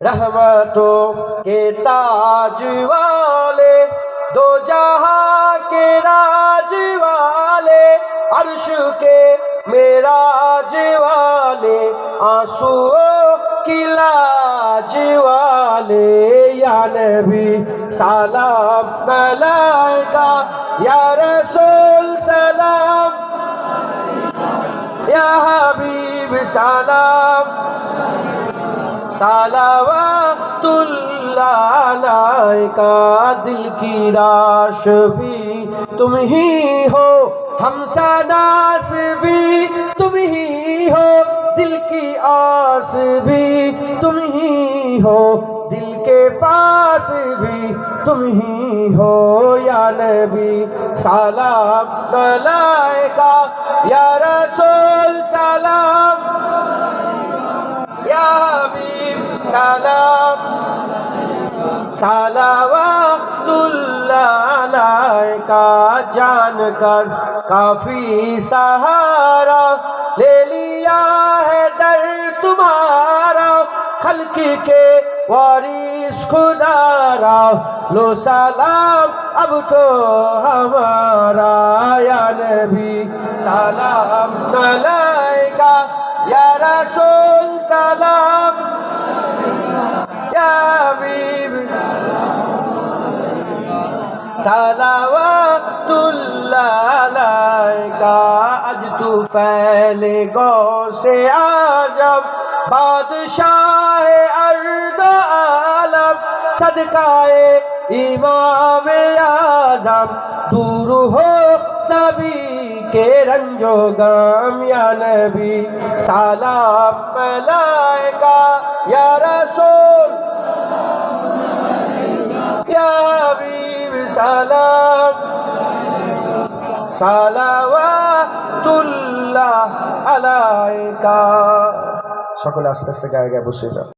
रहमतों के ताज वाले, दो जहां के राज वाले, अर्श के मेराज वाले, आंसुओं की लाज वाले, या नबी सलाम अलैका, या रसूल सलाम, या हबीब सलाम, सलावतुल्लाह अलैका। दिल की राश भी तुम ही हो, हमसनास भी तुम ही हो, दिल की आस भी तुम ही हो, दिल के पास भी तुम ही हो, या नबी सलाम अलैका, या रसूल सलाम, या हबीब सलाम, सलावतुल्लाह अलैका। जानकर काफी सहारा ले लिया है दर तुम्हारा, खल्क के वारिस खुदारा, लो सलाम अब तो हमारा, या नबी सलाम अलैका, या रसूल सलाम, या हबीब सलावतुल्लाह अलैका। आज तू फैले गौ से आजम, बादशाह अर्द आलम, सदकाए इमाम आज़म, दूर हो सभी के रंजो गम, या नबी सलाम अलैका, या रसूल, या हबीब सलाम, सलावतुल्लाह अलैका। সকলে আস্তে আস্তে গায়ে গায়ে বসে যাও।